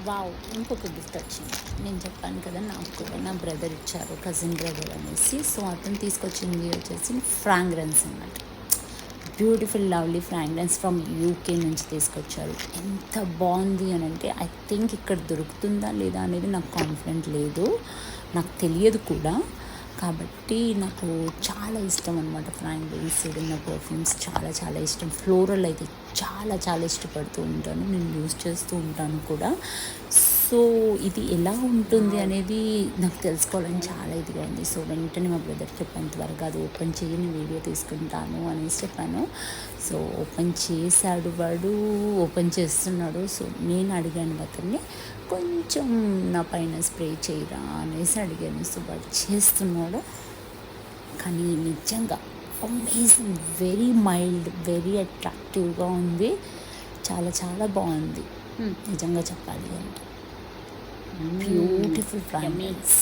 Wow! ఇంకొక gift వచ్చింది. నేను చెప్పాను కదా, నాకు కూడా నా బ్రదర్ ఇచ్చారు, కజిన్ బ్రదర్ అనేసి. సో అతను తీసుకొచ్చింది వచ్చేసి ఫ్రాగ్రెన్స్ అన్నమాట. Beautiful lovely fragrance from UK నుంచి తీసుకొచ్చారు. ఎంత బాగుంది అని అంటే, ఐ థింక్ ఇక్కడ దొరుకుతుందా లేదా అనేది నాకు కాన్ఫిడెంట్ లేదు, నాకు తెలియదు కూడా. కాబట్టి నాకు చాలా ఇష్టం అనమాట ఫ్రాగ్రెన్స్, ఏదైనా పర్ఫ్యూమ్స్ చాలా చాలా ఇష్టం. ఫ్లోరల్ అయితే చాలా చాలా ఇష్టపడుతూ ఉంటాను, నేను యూస్ చేస్తూ ఉంటాను కూడా. సో ఇది ఎలా ఉంటుంది అనేది నాకు తెలుసుకోవాలని చాలా ఇదిగా ఉంది. సో వెంటనే మా బ్రదర్ చెప్పాను, త్వరగా అది ఓపెన్ చేయి, నేను వీడియో తీసుకుంటాను అనేసి చెప్పాను. సో ఓపెన్ చేశాడు వాడు, ఓపెన్ చేస్తున్నాడు. సో నేను అడిగాను అతన్ని, కొంచెం నా పైన స్ప్రే చేయరా అనేసి అడిగాను. సో వాడు చేస్తున్నాడు. కానీ నిజంగా అమేజింగ్, వెరీ మైల్డ్, వెరీ అట్రాక్టివ్గా ఉంది, చాలా చాలా బాగుంది నిజంగా చెప్పాలి అంటే. Beautiful fragrance.